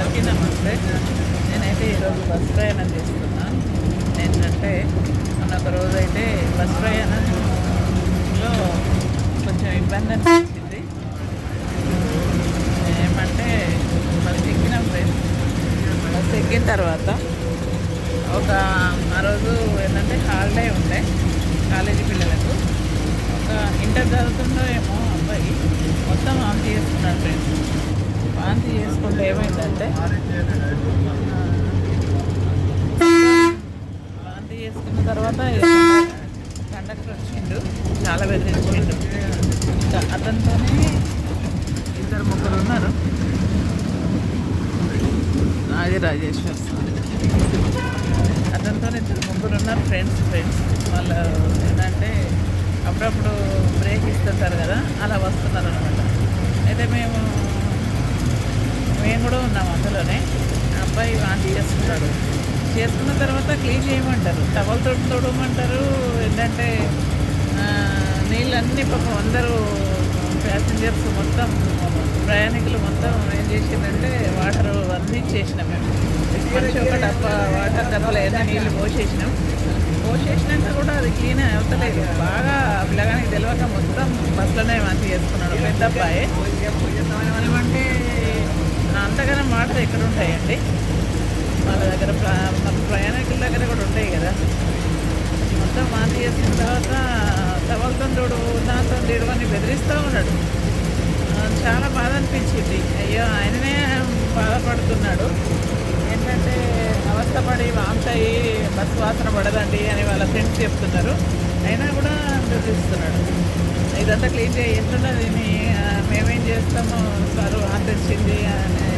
అందరికీ నమస్తే. నేనైతే ఈరోజు బస్ ప్రయాణం చేస్తున్నాను. ఏంటంటే మొన్న ఒక రోజు అయితే బస్ ప్రయాణంలో కొంచెం ఇబ్బంది అనిపించింది. ఏమంటే బస్ ఎక్కినాం ఫ్రెండ్స్. బస్ ఎక్కిన తర్వాత ఆ రోజు ఏంటంటే హాలిడే ఉండే కాలేజీ పిల్లలకు. ఒక ఇంటర్ చదువుతుండో ఏమో అబ్బాయి మొత్తం వాంతి చేసుకున్నాడు ఫ్రెండ్స్. వాంతి చేసుకుంటే ఏమైందంటే వాంతి చేసుకున్న తర్వాత కండక్టర్ వచ్చిండు, చాలా బెదిరించిండు. ఇంకా అతనితోనే ఇద్దరు ముగ్గురు ఉన్నారు. రాజరాజేశ్వర స్వామి అతనితో ఇద్దరు ముగ్గురు ఉన్నారు ఫ్రెండ్స్. వాళ్ళు ఏంటంటే అప్పుడప్పుడు బ్రేక్ ఇస్తుంటారు కదా, అలా వస్తున్నారు అనమాట. అయితే మేము కూడా ఉన్నాము అందులోనే. అబ్బాయి వాంతి చేసుకున్న తర్వాత క్లీన్ చేయమంటారు, టవల్తో తొడవమంటారు. ఏంటంటే నీళ్ళన్నీ పాపం అందరూ ప్యాసింజర్స్ మొత్తం ప్రయాణికులు మొత్తం ఏం చేసిందంటే వాటర్ అన్నీ ఇచ్చేసినాం. మేము మనిషి ఒక డబ్బా వాటర్ డబ్బాలో ఏదైనా నీళ్ళు పోసేసినాక కూడా అది క్లీన్ అవుతలేదు. బాగా పిల్లగానికి తెలియక మొత్తం బస్సులోనే వాంతి చేసుకున్నాడు పెద్ద అబ్బాయి. ఏమంటే అంతగానో వాటర్ ఎక్కడ ఉంటాయండి వాళ్ళ దగ్గర, మన ప్రయాణికుల దగ్గర కూడా ఉంటాయి కదా. మొత్తం వాంతి చేసుకున్న తర్వాత టవల్తో తోడు దాంతో తేడు అని బెదిరిస్తూ ఉన్నాడు. చాలా బాధ అనిపించింది. అయ్యో ఆయననే బాధపడుతున్నాడు. ఏంటంటే అవస్థపడి వాంతయి బస్సు వాసన పడదండి అని వాళ్ళ ఫ్రెండ్స్ చెప్తున్నారు. అయినా కూడా బెదిరిస్తున్నాడు. ఇదంతా క్లీన్ చేయి, ఎట్లున్నది మేమేం చేస్తాము సార్ వాంతి వచ్చింది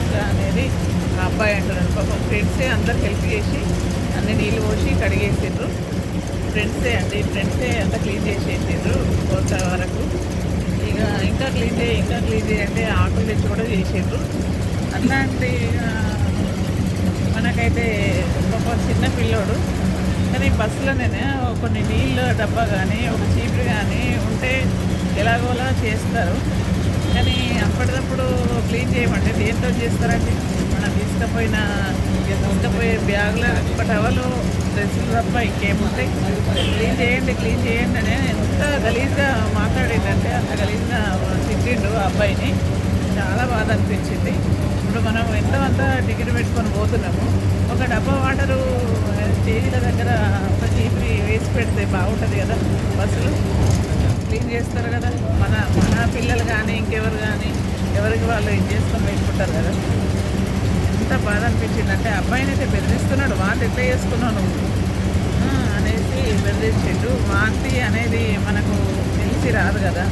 ఎట్లా అనేది ఆ అబ్బాయి అంటున్నాడు. పాపం ఫ్రెండ్సే అందరికి హెల్ప్ చేసి అన్ని నీళ్ళు పోసి కడిగేసిండ్రు. ఫ్రెండ్సే అంతా క్లీన్ చేసేసిండ్రు కొంత వరకు. ఇంకా క్లీన్ చేయి అంటే ఆకులు తెచ్చి కూడా చేసిండ్రు. అట్లాంటి మనకైతే ఒక చిన్న పిల్లోడు కానీ బస్సులోనే కొన్ని నీళ్ళు డబ్బా కానీ ఒక చీపురు కానీ ఉంటే ఎలాగోలా చేస్తారు. కానీ అప్పటికప్పుడు క్లీన్ చేయమంటే దేంతో చేస్తారండి? మనం తీసుకుపోయే బ్యాగులో ఒక టవలు డ్రెస్సులు తప్ప ఇంకేముంటాయి. క్లీన్ చేయండి అని ఎంత గలీజ్గా మాట్లాడిందంటే అంత గలీజ్గా తిట్టిండు ఆ అబ్బాయిని. చాలా బాధ అనిపించింది. ఇప్పుడు మనం ఎంతో అంతా టికెట్ పెట్టుకొని పోతున్నాము. ఒక డబ్బా వాటరు స్టేజీల దగ్గర ఒక చీపురి వేసి పెడితే బాగుంటుంది కదా. బస్సులు క్లీన్ చేస్తారు కదా. మన పిల్లలు కానీ ఇంకెవరు కానీ ఎవరికి వాళ్ళు ఏం చేసుకొని పెట్టుకుంటారు కదా. ఎంత బాధ అనిపించిందంటే అబ్బాయిని అయితే బెదిరిస్తున్నాడు. వాంతి ఎట్లా చేసుకున్నావు నువ్వు అనేసి బెదిరించిండు. వాంతి అనేది మనకు తెలిసి రాదు కదా.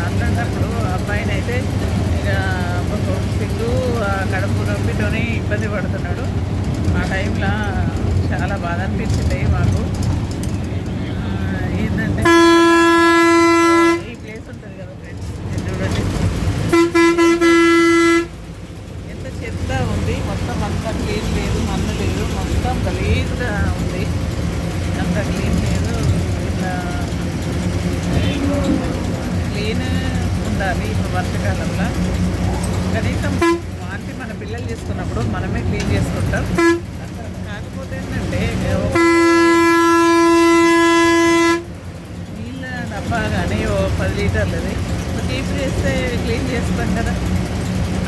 అట్లాంటప్పుడు అబ్బాయిని అయితే ఇక సిగ్గు కడుపు నొప్పితోని ఇబ్బంది పడుతున్నాడు. ఆ టైంలో చాలా బాధ అనిపించింది మాకు. ఏంటంటే ఈ ప్లేస్ ఉంటుంది కదా ఫ్రెండ్స్, చూడండి ఎంత చెత్త ఉంది. మొత్తం అంతా క్లీన్ లేదు, మన్ను లేదు, మొత్తం గలీజ్గా ఉంది. అంత క్లీన్ లేదు. ఇట్లా క్లీన్ ఉండాలి. ఇప్పుడు వర్షాకాలంలో కనీసం వాంతి మన పిల్లలు చేసుకున్నప్పుడు మనమే క్లీన్ చేసుకుంటాం. కాకపోతే ఏంటంటే నీళ్ళ డబ్బా కానీ 10 లీటర్లది కీప్ చేస్తే క్లీన్ చేస్తాం కదా.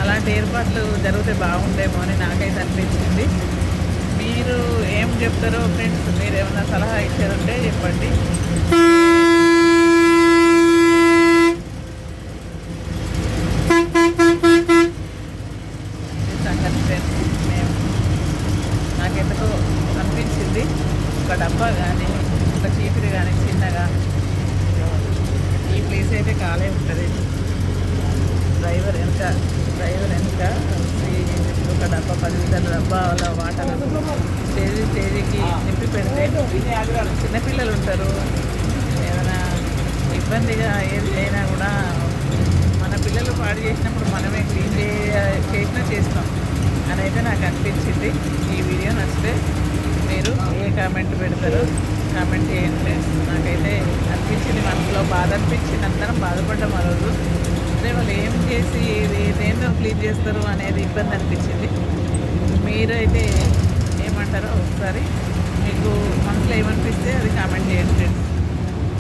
అలాంటి ఏర్పాట్లు జరిగితే బాగుండేమో అని నాకైతే అనిపించింది. మీరు ఏం చెప్తారో ఫ్రెండ్స్, మీరు ఏమైనా సలహా ఇచ్చారంటే చెప్పండి. సంగతి ఫ్రెండ్స్, నాకెందుకో అనిపించింది ఒక డబ్బా కానీ ఒక చీపురు కానీ చిన్నగా ఈ ప్లేస్ అయితే ఖాళీ ఉంటుంది. డ్రైవర్ వెనుక ఒక డబ్బా 10 లీటర్ల డబ్బా వాటర్ స్టేజీకి నింపి పెడితే చిన్నపిల్లలు ఉంటారు. ఏమైనా ఇబ్బందిగా ఏది అయినా కూడా మన పిల్లలు పాడు చేసినప్పుడు మనమే క్లీన్ చేస్తాం అని అయితే నాకు అనిపించింది. ఈ వీడియో నచ్చితే మీరు ఏ కామెంట్ పెడతారో కామెంట్ చేయండి. నాకైతే అనిపించింది, మనసులో బాధ అనిపించింది. అందరం బాధపడ్డాం ఆ రోజు. అంటే వాళ్ళు ఏం చేసి ఇది దేంతో క్లీన్ చేస్తారు అనేది ఇబ్బంది అనిపించింది. మీరైతే ఏమంటారో ఒకసారి మీకు మనసులో ఏమనిపిస్తే అది కామెంట్ చేయండి ఫ్రెండ్స్.